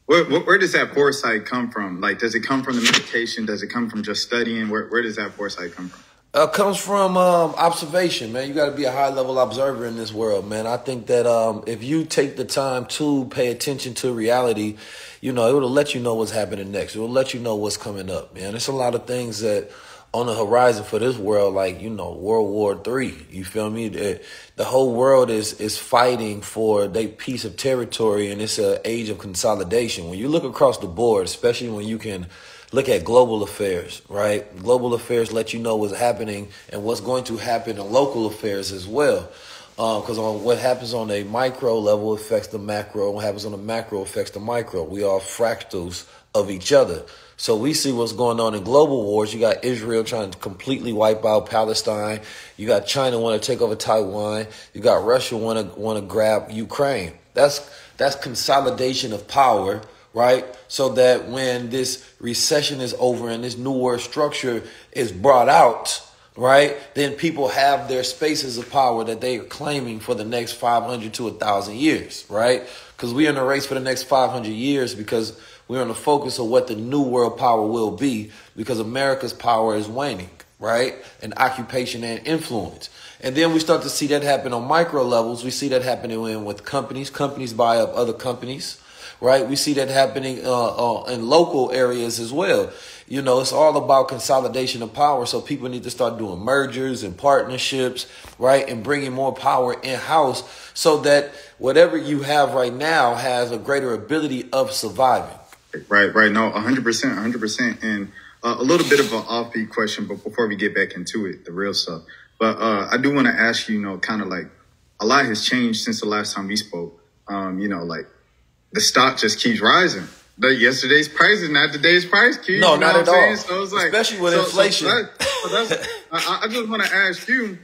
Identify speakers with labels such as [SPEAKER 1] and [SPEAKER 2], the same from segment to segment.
[SPEAKER 1] where does that foresight come from? Like, does it come from the meditation? Does it come from just studying? Where does that foresight come from?
[SPEAKER 2] Comes from observation, man. You got to be a high level observer in this world, man. I think that if you take the time to pay attention to reality, it will let you know what's happening next. It will let you know what's coming up, man. There's a lot of things that on the horizon for this world, like, World War III. You feel me? The whole world is fighting for their piece of territory, and it's an age of consolidation. When you look across the board, especially when you can look at global affairs, right? Global affairs let you know what's happening and what's going to happen in local affairs as well. Because what happens on a micro level affects the macro, and what happens on the macro affects the micro. We are fractals of each other. So we see what's going on in global wars. You got Israel trying to completely wipe out Palestine. You got China want to take over Taiwan. You got Russia want to grab Ukraine. That's consolidation of power, right? So that when this recession is over and this new world structure is brought out, right, then people have their spaces of power that they are claiming for the next 500 to 1,000 years, right? Because we're in a race for the next 500 years because we're on the focus of what the new world power will be, because America's power is waning, right? And occupation and influence. And then we start to see that happen on micro levels. We see that happening with companies. Companies buy up other companies, right? We see that happening in local areas as well. It's all about consolidation of power. So people need to start doing mergers and partnerships, right? And bringing more power in-house so that whatever you have right now has a greater ability of surviving.
[SPEAKER 1] Right. No, 100%, 100%. And a little bit of an offbeat question, but before we get back into it, the real stuff. But I do want to ask you, kind of like a lot has changed since the last time we spoke. Like the stock just keeps rising. Yesterday's price is not today's price, Keith.
[SPEAKER 2] No, not at all.
[SPEAKER 1] So it's like,
[SPEAKER 2] especially with inflation.
[SPEAKER 1] I just want to ask you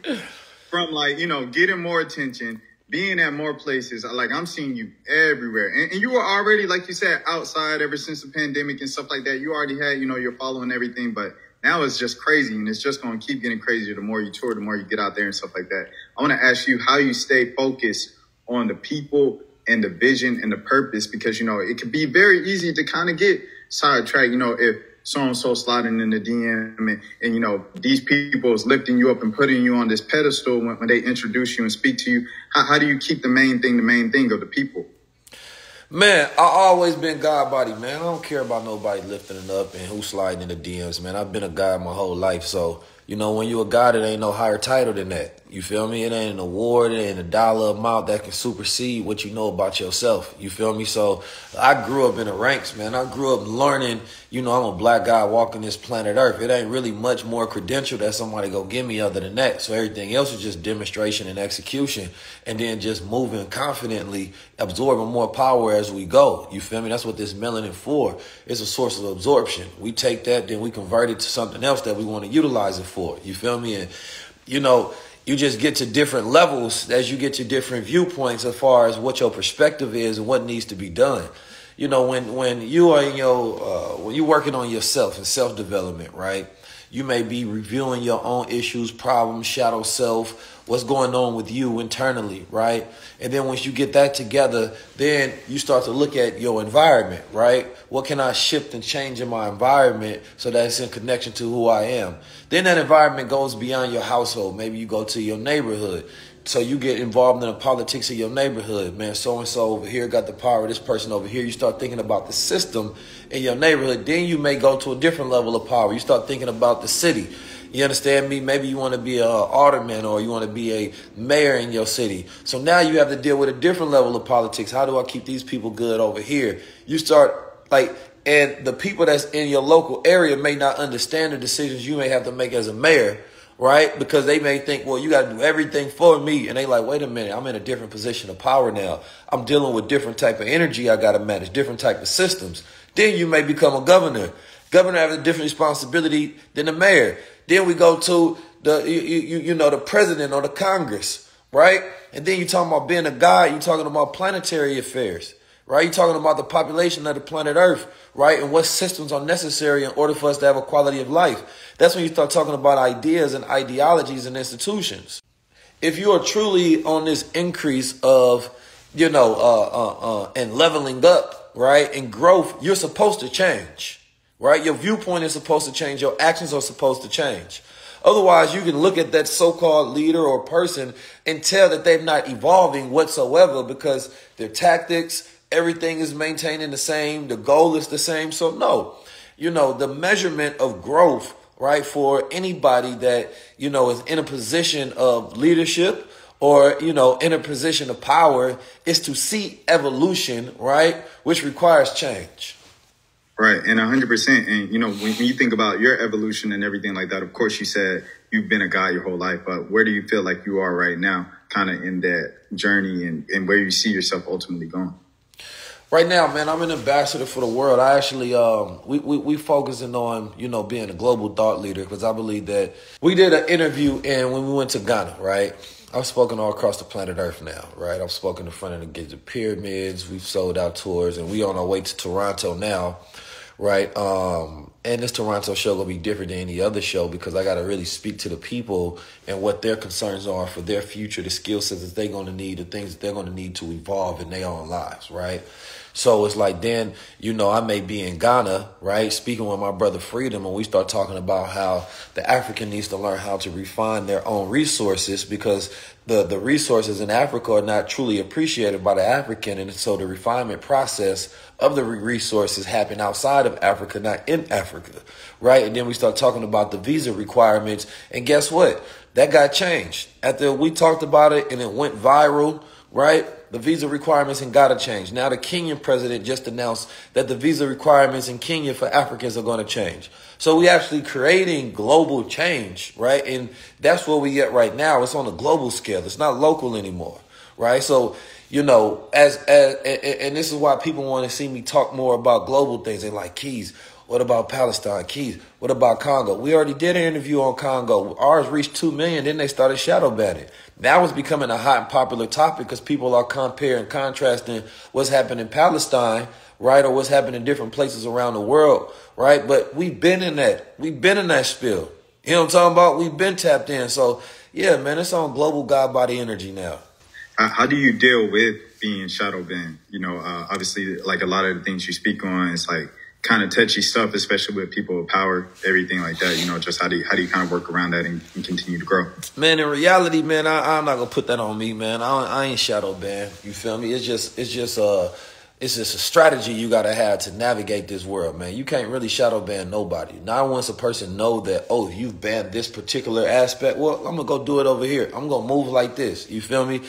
[SPEAKER 1] from getting more attention, being at more places. Like I'm seeing you everywhere, and you were already, like you said, outside ever since the pandemic and stuff like that. You already had, your following everything, but now it's just crazy, and it's just going to keep getting crazier the more you tour, the more you get out there and stuff like that. I want to ask you how you stay focused on the people and the vision and the purpose, because, it can be very easy to kind of get sidetracked, if so-and-so sliding in the DM and these people is lifting you up and putting you on this pedestal when they introduce you and speak to you. How do you keep the main thing of the people?
[SPEAKER 2] Man, I always been God body, man. I don't care about nobody lifting it up and who sliding in the DMs, man. I've been a God my whole life. So, when you a God, it ain't no higher title than that. You feel me? It ain't an award, it ain't a dollar amount that can supersede what you know about yourself. You feel me? So I grew up in the ranks, man. I grew up learning, I'm a black guy walking this planet Earth. It ain't really much more credential that somebody go give me other than that. So everything else is just demonstration and execution, and then just moving confidently, absorbing more power as we go. You feel me? That's what this melanin for. It's a source of absorption. We take that, then we convert it to something else that we want to utilize it for. You feel me? And, you just get to different levels as you get to different viewpoints as far as what your perspective is and what needs to be done. When you are in when you're working on yourself and self-development, right? You may be reviewing your own issues, problems, shadow self, what's going on with you internally, right? And then once you get that together, then you start to look at your environment, right? What can I shift and change in my environment so that it's in connection to who I am? Then that environment goes beyond your household. Maybe you go to your neighborhood. So you get involved in the politics of your neighborhood. Man, so-and-so over here got the power, this person over here. You start thinking about the system in your neighborhood. Then you may go to a different level of power. You start thinking about the city. You understand me? Maybe you want to be an alderman or you want to be a mayor in your city. So now you have to deal with a different level of politics. How do I keep these people good over here? You start and the people that's in your local area may not understand the decisions you may have to make as a mayor, right? Because they may think, well, you got to do everything for me. And they like, wait a minute, I'm in a different position of power now. I'm dealing with different type of energy I got to manage, different type of systems. Then you may become a governor. Governor has a different responsibility than the mayor. Then we go to the president or the Congress, right? And then you're talking about being a guy. You're talking about planetary affairs, right? You're talking about the population of the planet Earth, right? And what systems are necessary in order for us to have a quality of life. That's when you start talking about ideas and ideologies and institutions. If you are truly on this increase of, and leveling up, right, and growth, you're supposed to change, right? Your viewpoint is supposed to change. Your actions are supposed to change. Otherwise, you can look at that so-called leader or person and tell that they're not evolving whatsoever because their tactics, everything is maintaining the same. The goal is the same. So no, the measurement of growth, right, for anybody that, is in a position of leadership or, in a position of power is to see evolution, right, which requires change.
[SPEAKER 1] Right. And 100%. And, when you think about your evolution and everything like that, of course, you said you've been a guy your whole life. But where do you feel like you are right now, kind of in that journey and where you see yourself ultimately going?
[SPEAKER 2] Right now, man, I'm an ambassador for the world. I actually, we focusing on, being a global thought leader because I believe that we did an interview and when we went to Ghana, right? I've spoken all across the planet Earth now, right? I've spoken in front of the Giza pyramids. We've sold out tours and we on our way to Toronto now. Right. And this Toronto show going to be different than any other show because I got to really speak to the people and what their concerns are for their future, the skill sets that they're going to need, the things that they're going to need to evolve in their own lives. Right. So it's like then, I may be in Ghana, right, speaking with my brother Freedom, and we start talking about how the African needs to learn how to refine their own resources because the resources in Africa are not truly appreciated by the African. And so the refinement process of the resources happen outside of Africa, not in Africa, right? And then we start talking about the visa requirements. And guess what? That got changed. After we talked about it and it went viral, right? The visa requirements in Ghana changed. Now the Kenyan president just announced that the visa requirements in Kenya for Africans are going to change. So we actually creating global change, right? And that's where we at right now. It's on a global scale. It's not local anymore, right? So, and this is why people want to see me talk more about global things. They like, Keys, what about Palestine? Keys, what about Congo? We already did an interview on Congo. Ours reached 2 million. Then they started shadow banning. Now it's becoming a hot and popular topic because people are comparing, contrasting what's happening in Palestine, right, or what's happening in different places around the world, right? But we've been in that. We've been in that spill. You know what I'm talking about? We've been tapped in. So, yeah, man, it's on global God body energy now.
[SPEAKER 1] How do you deal with being shadow banned? Obviously, like a lot of the things you speak on, it's like kind of touchy stuff, especially with people with power, everything like that. Just how do you kind of work around that and continue to grow?
[SPEAKER 2] Man, in reality, man, I'm not gonna put that on me, man. I ain't shadow banned. You feel me? It's just a strategy you gotta have to navigate this world, man. You can't really shadow ban nobody. Not once a person know that, oh, you've banned this particular aspect. Well, I'm gonna go do it over here. I'm gonna move like this. You feel me?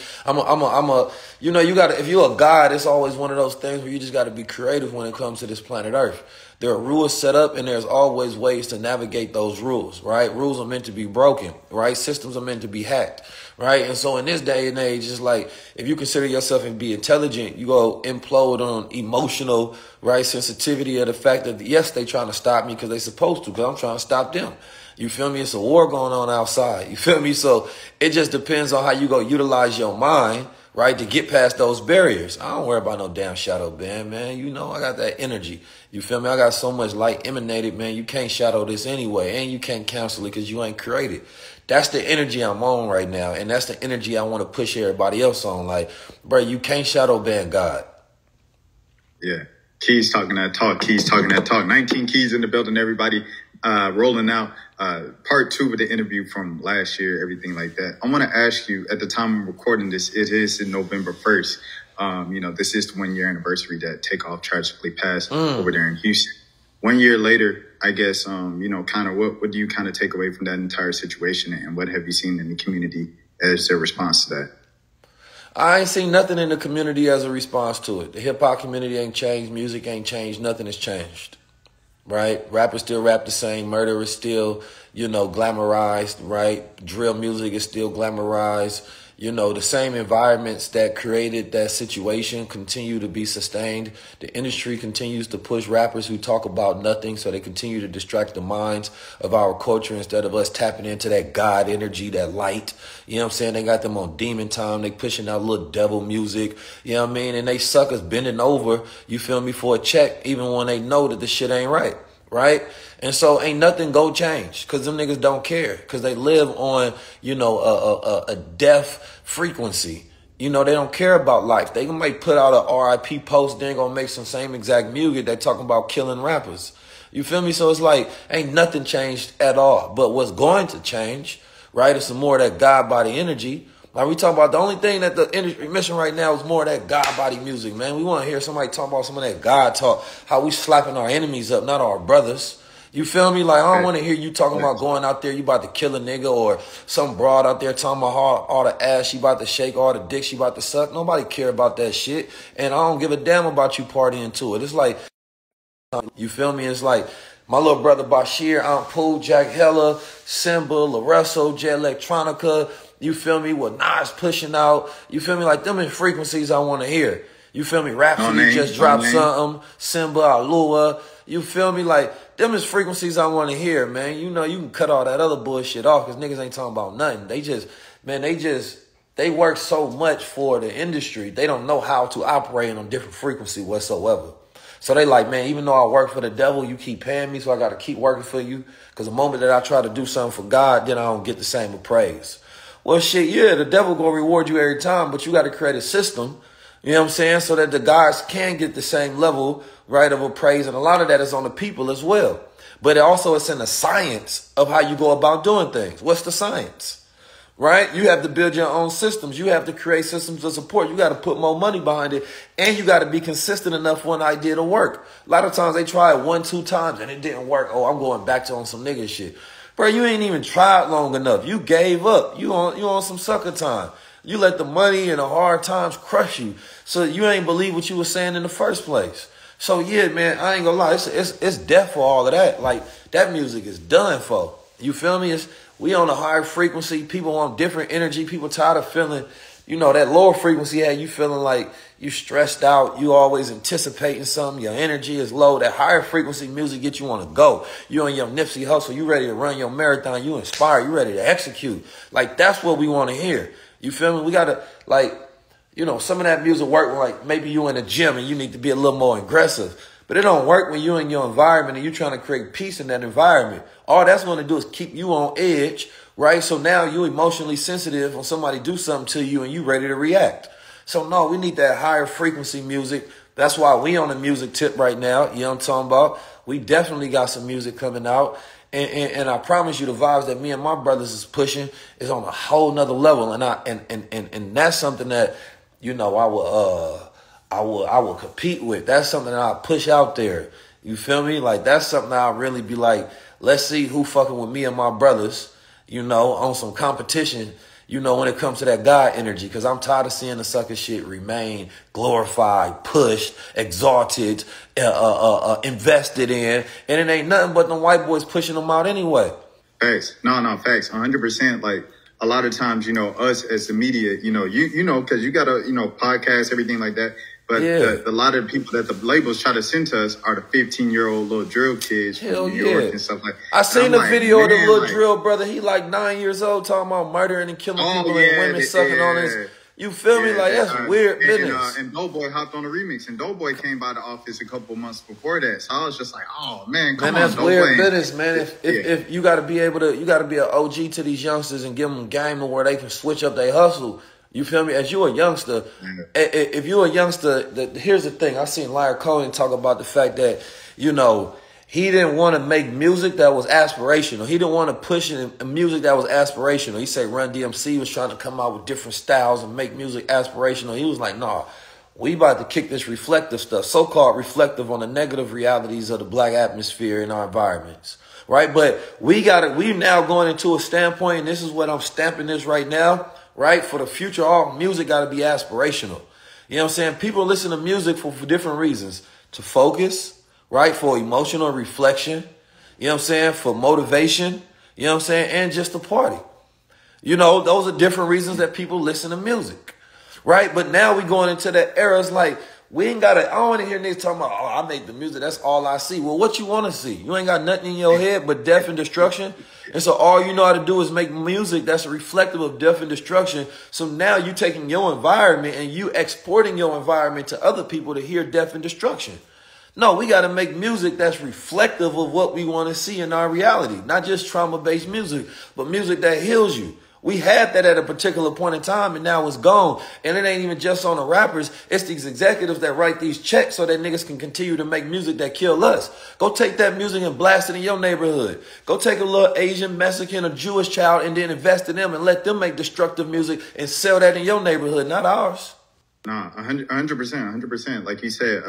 [SPEAKER 2] You gotta, if you're a God, it's always one of those things where you just gotta be creative when it comes to this planet Earth. There are rules set up and there's always ways to navigate those rules, right? Rules are meant to be broken, right? Systems are meant to be hacked, right? And so in this day and age, it's like if you consider yourself and be intelligent, you go implode on emotional, right, sensitivity of the fact that, yes, they trying to stop me because they supposed to, because I'm trying to stop them. You feel me? It's a war going on outside. You feel me? So it just depends on how you go utilize your mind, right, to get past those barriers. I don't worry about no damn shadow ban, man. I got that energy. You feel me? I got so much light emanated, man. You can't shadow this anyway, and you can't cancel it because you ain't created. That's the energy I'm on right now, and that's the energy I want to push everybody else on. Like, bro, you can't shadow ban God.
[SPEAKER 1] Yeah. Keys talking that talk. Keys talking that talk. 19 Keys in the building, everybody. Rolling out part 2 of the interview from last year, everything like that. I want to ask you, at the time I'm recording this, it is in November 1st. This is the 1 year anniversary that Takeoff tragically passed over there in Houston. 1 year later, I guess, kind of what do you kind of take away from that entire situation, and what have you seen in the community as their response to that?
[SPEAKER 2] I ain't seen nothing in the community as a response to it. The hip hop community ain't changed. Music ain't changed. Nothing has changed. Right? Rappers still rap the same. Murder is still, glamorized, right? Drill music is still glamorized. The same environments that created that situation continue to be sustained. The industry continues to push rappers who talk about nothing, so they continue to distract the minds of our culture instead of us tapping into that God energy, that light. You know what I'm saying? They got them on demon time. They pushing out little devil music. You know what I mean? And they suckers bending over, you feel me, for a check, even when they know that the shit ain't right. Right? And so ain't nothing go change because them niggas don't care because they live on, a deaf frequency. You know, they don't care about life. They might put out a RIP post, then gonna make some same exact music. They talking about killing rappers. You feel me? So it's like, ain't nothing changed at all. But what's going to change, right, is some more of that God body energy. Like we talking about, the only thing that the industry missing right now is more of that God body music, man. We want to hear somebody talk about some of that God talk, how we slapping our enemies up, not our brothers. You feel me? Like, I don't want to hear you talking about going out there, you about to kill a nigga, or some broad out there talking about all the ass she about to shake, all the dick she about to suck. Nobody care about that shit. And I don't give a damn about you partying to it. It's like, you feel me? It's like my little brother Bashir, Aunt Pooh, Jack Hella, Simba, Laresso, Jet Electronica, you feel me? With Nas pushing out, you feel me? Like, them is frequencies I want to hear. You feel me? Rhapsody just dropped something, Simba, Alua, you feel me? Like, them is frequencies I want to hear, man. You know, you can cut all that other bullshit off because niggas ain't talking about nothing. They work so much for the industry. They don't know how to operate on different frequency whatsoever. So they like, man, even though I work for the devil, you keep paying me, so I got to keep working for you. Because the moment that I try to do something for God, then I don't get the same appraise. Well, shit, yeah, the devil going to reward you every time, but you got to create a system, you know what I'm saying, so that the gods can get the same level, right, of appraise. And a lot of that is on the people as well. But it's in the science of how you go about doing things. What's the science? Right? You have to build your own systems. You have to create systems of support. You got to put more money behind it. And you got to be consistent enough for an idea to work. A lot of times they try it 1-2 times and it didn't work. Oh, I'm going back to on some nigga shit. Bro, you ain't even tried long enough. You gave up. You on some sucker time. You let the money and the hard times crush you. So you ain't believe what you were saying in the first place. So yeah, man, I ain't gonna lie. It's death for all of that. Like, that music is done for. You feel me? We on a higher frequency. People want different energy. People tired of feeling, you know, that lower frequency had you feeling like you stressed out. You always anticipating something. Your energy is low. That higher frequency music get you on to go. You on your Nipsey Hustle. You ready to run your marathon. You inspired. You ready to execute. Like, that's what we want to hear. You feel me? We got to, like, you know, some of that music work when, like, maybe you in a gym and you need to be a little more aggressive. But it don't work when you're in your environment and you're trying to create peace in that environment. All that's going to do is keep you on edge, right? So now you're emotionally sensitive when somebody do something to you and you ready to react. So no, we need that higher frequency music. That's why we on the music tip right now. You know what I'm talking about? We definitely got some music coming out. And I promise you, the vibes that me and my brothers is pushing is on a whole nother level. And that's something that, you know, I will compete with. That's something that I'll push out there. You feel me? Like, that's something I'll really be like, let's see who fucking with me and my brothers, you know, on some competition, you know, when it comes to that God energy. Because I'm tired of seeing the sucker shit remain glorified, pushed, exalted, invested in. And it ain't nothing but the white boys pushing them out anyway.
[SPEAKER 1] Facts. No, facts. 100%. Like, a lot of times, you know, us as the media, you know, because you got to, you know, podcast, everything like that. But
[SPEAKER 2] yeah,
[SPEAKER 1] a lot of the people that the labels try to send to us are the 15-year-old little drill kids from New York and stuff like that.
[SPEAKER 2] I seen a video of the little drill brother. He like 9 years old talking about murdering and killing people and women sucking on his. You feel me? Like, that's weird business.
[SPEAKER 1] And Doughboy hopped on the remix, and Doughboy came by the office a couple months before that. So I was just like, oh man, come on,
[SPEAKER 2] that's weird business, man. If you got to be able to, you got to be an OG to these youngsters and give them game to where they can switch up their hustle. You feel me? As you a youngster, if you a youngster, here's the thing. I seen Larry Cohen talk about the fact that, you know, he didn't want to make music that was aspirational. He didn't want to push music that was aspirational. He said Run DMC was trying to come out with different styles and make music aspirational. He was like, nah, we about to kick this reflective stuff, so-called reflective on the negative realities of the black atmosphere in our environments. Right? But we now going into a standpoint, and this is what I'm stamping this right now. Right? For the future, all music got to be aspirational. You know what I'm saying? People listen to music for different reasons. To focus, right? For emotional reflection. You know what I'm saying? For motivation. You know what I'm saying? And just to party. You know, those are different reasons that people listen to music. Right? But now we going into that era. It's like, we ain't got to, I don't want to hear niggas talking about, oh, I make the music, that's all I see. Well, what you want to see? You ain't got nothing in your head but death and destruction. And so all you know how to do is make music that's reflective of death and destruction. So now you taking your environment and you exporting your environment to other people to hear death and destruction. No, we got to make music that's reflective of what we want to see in our reality. Not just trauma-based music, but music that heals you. We had that at a particular point in time, and now it's gone. And it ain't even just on the rappers. It's these executives that write these checks so that niggas can continue to make music that kill us. Go take that music and blast it in your neighborhood. Go take a little Asian, Mexican, or Jewish child and then invest in them and let them make destructive music and sell that in your neighborhood, not ours.
[SPEAKER 1] No, 100%. Like you said,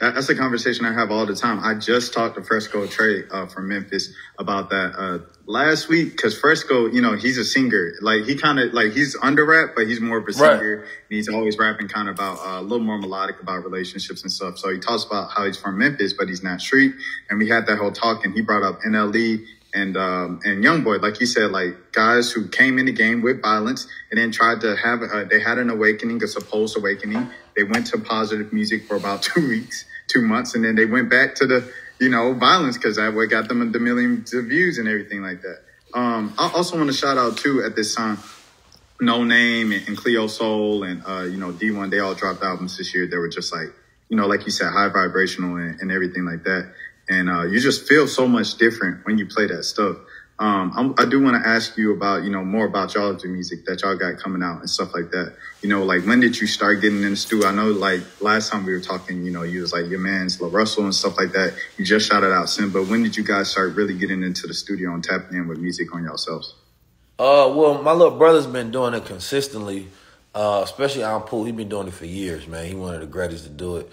[SPEAKER 1] that's a conversation I have all the time. I just talked to Fresco Trey from Memphis about that last week, because Fresco, you know, he's a singer. Like he kind of like he's under rap, but he's more of a singer. Right. And he's always rapping kind of about a little more melodic about relationships and stuff. So he talks about how he's from Memphis, but he's not street. And we had that whole talk, and he brought up NLE and Youngboy, like you said, like guys who came in the game with violence and then tried to have, they had an awakening, a supposed awakening. They went to positive music for about 2 months, and then they went back to the, you know, violence, because that what got them the millions of views and everything like that. I also want to shout out too at this time, No Name and Cleo Soul and, you know, D1, they all dropped albums this year. They were just like, you know, like you said, high vibrational and everything like that. And you just feel so much different when you play that stuff. I do want to ask you about, you know, more about y'all's music that y'all got coming out and stuff like that. You know, like when did you start getting in the studio? I know like last time we were talking, you know, you was like your man's La Russell and stuff like that. You just shouted out Sim, but when did you guys start really getting into the studio and tapping in with music on yourselves?
[SPEAKER 2] Well, my little brother's been doing it consistently, especially on Pool. He's been doing it for years, man. He one of the greatest to do it.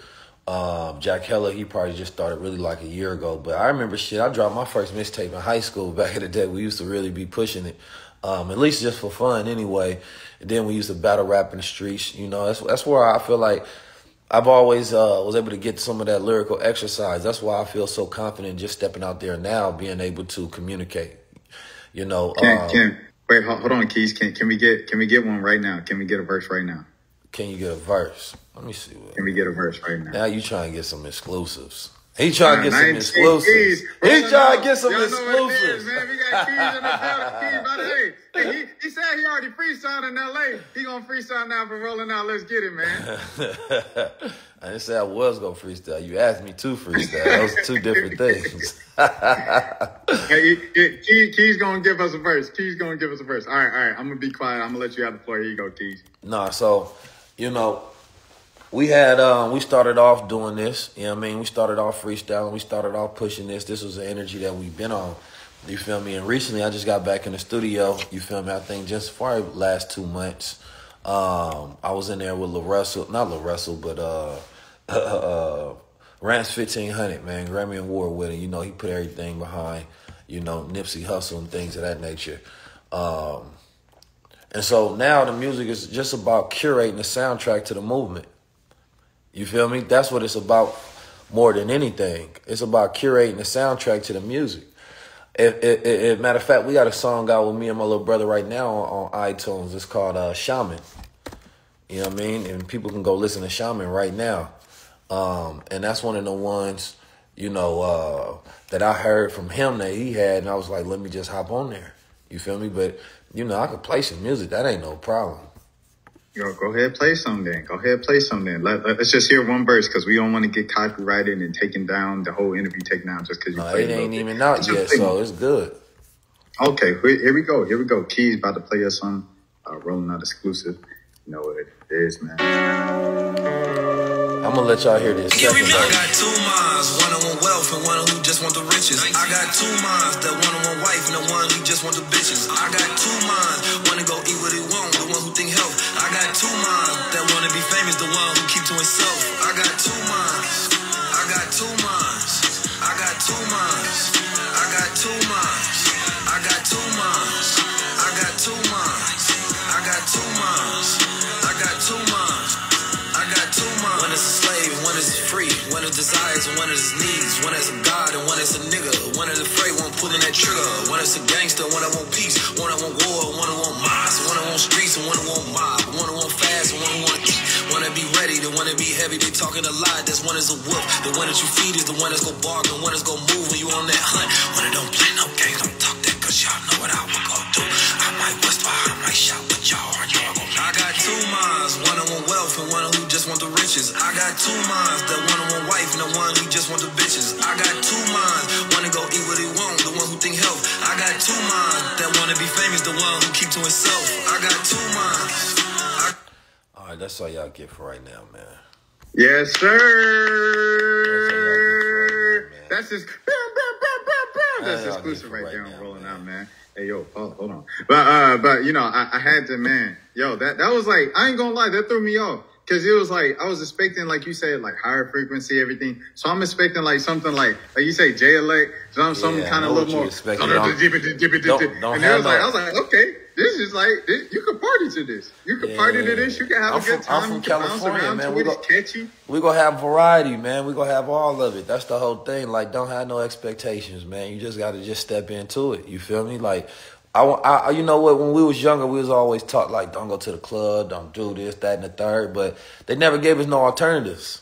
[SPEAKER 2] Jack Heller, he probably just started really like a year ago. But I remember I dropped my first mixtape in high school back in the day. We used to really be pushing it, at least just for fun anyway. And then we used to battle rap in the streets. You know, that's where I feel like I've always was able to get some of that lyrical exercise. That's why I feel so confident just stepping out there now, being able to communicate. You know,
[SPEAKER 1] wait, hold on, Keys. Can we get one right now? Can we get a verse right now?
[SPEAKER 2] Can you get a verse? Let me see.
[SPEAKER 1] Can we get a verse right now?
[SPEAKER 2] Now you trying to get some exclusives. He trying to get some exclusives. He trying to get some exclusives.
[SPEAKER 1] Man, we got Keys in the building. Keys, by the way, he said he already freestyled in L.A. He gonna freestyle now for Rolling Out. Let's get it, man.
[SPEAKER 2] I didn't say I was gonna freestyle. You asked me to freestyle. Those two different things.
[SPEAKER 1] Hey, Keys gonna give us a verse. Keys gonna give us a verse. All right. I'm gonna be quiet. I'm gonna let you have the floor. Here you go, Keys.
[SPEAKER 2] Nah, so you know. We had, we started off doing this, you know what I mean? We started off freestyling. We started off pushing this. This was the energy that we've been on, you feel me? And recently I just got back in the studio, you feel me? I think just for the last 2 months, I was in there with not La Russell, but Rance 1500, man, Grammy Award winner. You know, he put everything behind, you know, Nipsey Hussle and things of that nature. And so now the music is just about curating the soundtrack to the movement. You feel me? That's what it's about more than anything. It's about curating the soundtrack to the music. Matter of fact, we got a song out with me and my little brother right now on iTunes. It's called Shaman. You know what I mean? And people can go listen to Shaman right now. And that's one of the ones, you know, that I heard from him that he had. And I was like, let me just hop on there. You feel me? But, you know, I could play some music. That ain't no problem.
[SPEAKER 1] Yo, go ahead, play something. Let's just hear one verse, because we don't want to get copyrighted and taken down, the whole interview taken down just because you played
[SPEAKER 2] it. Ain't even out yet, so it's good.
[SPEAKER 1] Okay, here we go. Keys about to play us on Rolling Out exclusive. You know what it is, man.
[SPEAKER 2] I'm gonna let y'all hear this second.
[SPEAKER 3] I got 2 minds, one on wealth and one who just want the riches. I got 2 minds, that one on wife and the one who just want the bitches. I got 2 minds, one to go eat what he want, the one who think health. I got 2 minds, that want to be famous, the one who keep to himself. I got 2 minds, I got 2 minds, I got 2 minds, I got 2 minds, I got 2 minds, I got 2 minds, I got 2 minds, I got 2 minds, I got 2 minds. One is a slave, one is free, one is desires and one is his needs. One is a god and one is a nigga. One is afraid, one pulling that trigger. One is a gangster, one that want peace. One that want war, one that want mosques. One that want streets and one that want mob. One that want fast and one that want eat. One that be ready, the one that be heavy. They talking a lot, that's one is a wolf. The one that you feed is the one that's go bark. The one that's go move when you on that hunt. One that don't play no games, don't talk that, cause y'all know what I will go do. I might whisper, I might shout, but y'all gon' I got 2 minds, one that want wealth and one who just want the riches. riches. I got two minds, the one who want wife and the one who just want the bitches. I got two minds, one to go eat what he want, the one who think health. I got two minds, that want to be famous, the one who keep to himself. I got two minds.
[SPEAKER 2] All right, that's all y'all get for right now, man.
[SPEAKER 1] Yes, sir. That's just that's exclusive right there. I'm rolling out, man. Hey, yo, hold on. But you know, I had to, man. Yo, that was like, I ain't gonna lie, that threw me off. Cause it was like, I was expecting, like you said, like higher frequency, everything. So I'm expecting like something like you say, J-Elect, something kind of a little more. And I was like, okay, this is like, you could party to this. You could party to this. You can have a good time.
[SPEAKER 2] I'm from California, man.
[SPEAKER 1] We
[SPEAKER 2] gonna have variety, man. We gonna have all of it. That's the whole thing. Like, don't have no expectations, man. You just gotta just step into it. You feel me? Like, I you know what? When we was younger, we was always taught like, don't go to the club, don't do this, that, and the third. But they never gave us no alternatives.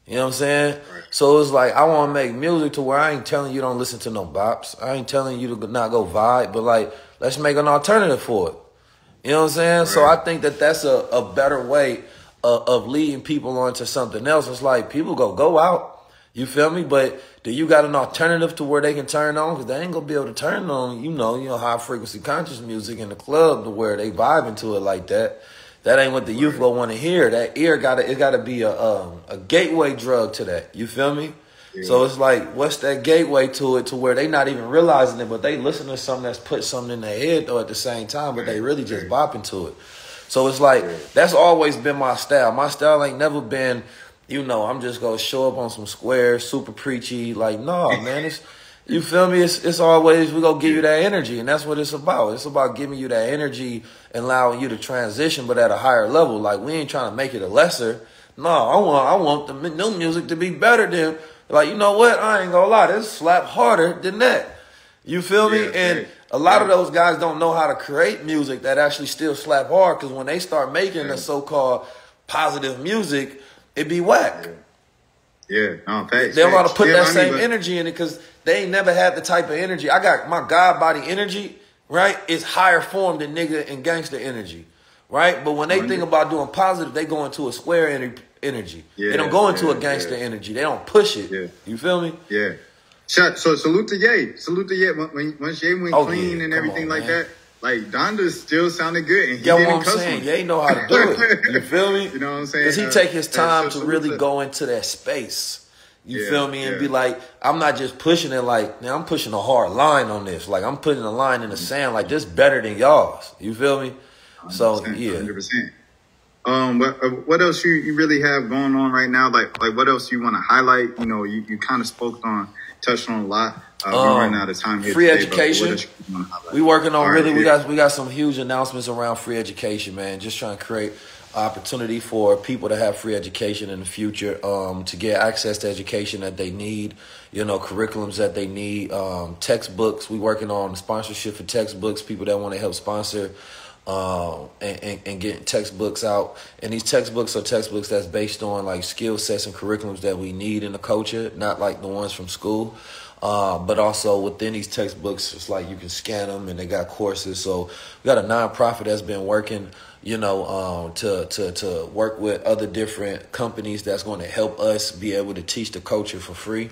[SPEAKER 2] You know what I'm saying? Right. So it was like, I want to make music to where I ain't telling you don't listen to no bops. I ain't telling you to not go vibe, but like, let's make an alternative for it. You know what I'm saying? Right. So I think that that's a better way of leading people on to something else. It's like, people go out. You feel me? But do you got an alternative to where they can turn on? Because they ain't going to be able to turn on, you know, high frequency conscious music in the club to where they vibing to it like that. That ain't what the youth will want to hear. That ear got to be a gateway drug to that. You feel me? Yeah. So it's like, what's that gateway to it to where they not even realizing it, but they listen to something that's put something in their head though at the same time, but they really just bopping to it. So it's like, that's always been my style. My style ain't never been, you know, I'm just going to show up on some squares, super preachy. Like, no, man, it's, you feel me? It's always, we going to give you that energy. And that's what it's about. It's about giving you that energy and allowing you to transition, but at a higher level. Like, we ain't trying to make it a lesser. No, I want the new music to be better than, like, you know what? I ain't going to lie. This slap harder than that. You feel me? And a lot of those guys don't know how to create music that actually still slap hard, because when they start making the so-called positive music, it be whack.
[SPEAKER 1] Yeah, no, thanks.
[SPEAKER 2] They don't want to put that same energy in it because they ain't never had the type of energy. I got my God body energy, right? It's higher form than nigga and gangster energy, right? But when they think about doing positive, they go into a square energy. They don't go into a gangster energy. They don't push it. Yeah. You feel me?
[SPEAKER 1] Yeah. So salute to Ye. Salute to Ye. Once Ye went clean and everything like that. Like, Donda still sounded good, and he didn't cuss him.
[SPEAKER 2] Ye know how to do it. You feel me?
[SPEAKER 1] You know what I'm saying?
[SPEAKER 2] Because he take his time to really go into that space. You feel me? And be like, I'm not just pushing it like, now I'm pushing a hard line on this. Like, I'm putting a line in the sand like, this better than y'all's. You feel me? So, yeah.
[SPEAKER 1] 100%. What else you really have going on right now? Like what else you want to highlight? You know, you kind of touched on a lot. We're running out of time here.
[SPEAKER 2] Free
[SPEAKER 1] today,
[SPEAKER 2] education. We working on we got some huge announcements around free education, man. Just trying to create opportunity for people to have free education in the future, to get access to education that they need, you know, curriculums that they need, textbooks. We working on sponsorship for textbooks, people that want to help sponsor and getting textbooks out. And these textbooks are textbooks that's based on like skill sets and curriculums that we need in the culture, not like the ones from school. But also within these textbooks, it's like you can scan them and they got courses. So we got a nonprofit that's been working, you know, to work with other different companies that's going to help us be able to teach the culture for free.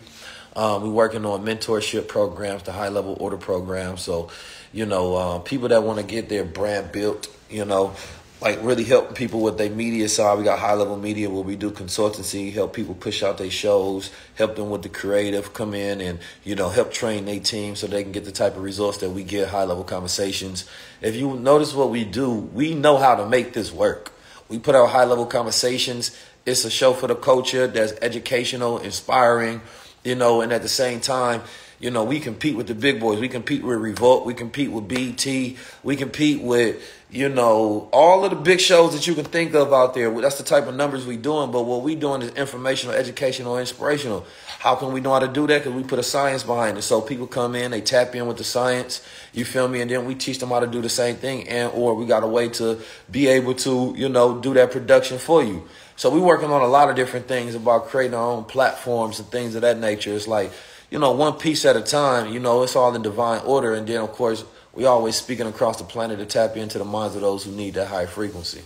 [SPEAKER 2] We're working on mentorship programs, the high level order programs. So, you know, people that want to get their brand built, you know, like really helping people with their media side. We got high level media where we do consultancy, help people push out their shows, help them with the creative, come in and, you know, help train their team so they can get the type of results that we get, high level conversations. If you notice what we do, we know how to make this work. We put out high level conversations. It's a show for the culture that's educational, inspiring, you know, and at the same time, you know, we compete with the big boys. We compete with Revolt. We compete with BT. We compete with, you know, all of the big shows that you can think of out there. That's the type of numbers we doing. But what we doing is informational, educational, inspirational. How can we know how to do that? Because we put a science behind it. So people come in, they tap in with the science. You feel me? And then we teach them how to do the same thing. And or we got a way to be able to, you know, do that production for you. So we working on a lot of different things about creating our own platforms and things of that nature. It's like, you know, one piece at a time, you know, it's all in divine order. And then, of course, we always speaking across the planet to tap into the minds of those who need that high frequency.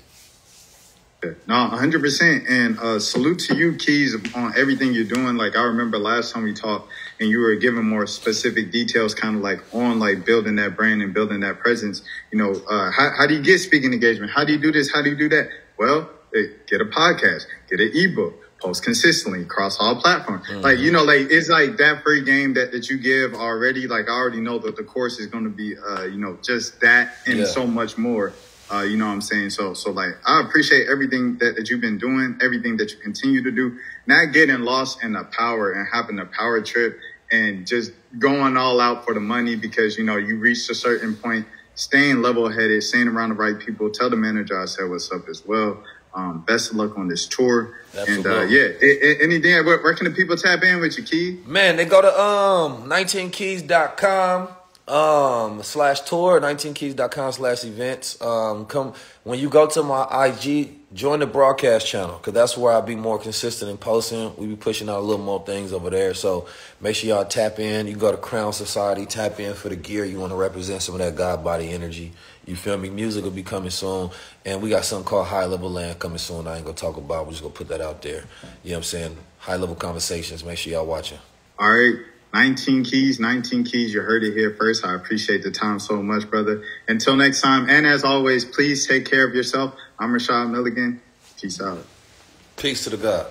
[SPEAKER 1] No, 100%. And salute to you, Keys, on everything you're doing. Like, I remember last time we talked and you were giving more specific details, kind of like on like building that brand and building that presence. You know, how do you get speaking engagement? How do you do this? How do you do that? Well, get a podcast, get an ebook, post consistently across all platforms. Mm-hmm. Like, you know, like it's like that free game that you give already. Like, I already know that the course is going to be, you know, just that and so much more. You know what I'm saying? So like, I appreciate everything that you've been doing, everything that you continue to do, not getting lost in the power and having a power trip and just going all out for the money because, you know, you reached a certain point, staying level headed, staying around the right people. Tell the manager I said what's up as well. Best of luck on this tour. Absolutely. And anything, where can the people tap in with you, Key?
[SPEAKER 2] Man, they go to 19keys.com. /tour, 19keys.com/events. Come when you go to my IG, join the broadcast channel because that's where I'll be more consistent in posting. We be pushing out a little more things over there. So make sure y'all tap in. You go to Crown Society, tap in for the gear. You want to represent some of that God body energy. You feel me? Music will be coming soon. And we got something called High Level Land coming soon. I ain't going to talk about. We're just going to put that out there. You know what I'm saying? High level conversations. Make sure y'all watching.
[SPEAKER 1] All right. 19 Keys. You heard it here first. I appreciate the time so much, brother. Until next time. And as always, please take care of yourself. I'm Rashad Milligan. Peace out.
[SPEAKER 2] Peace to the God.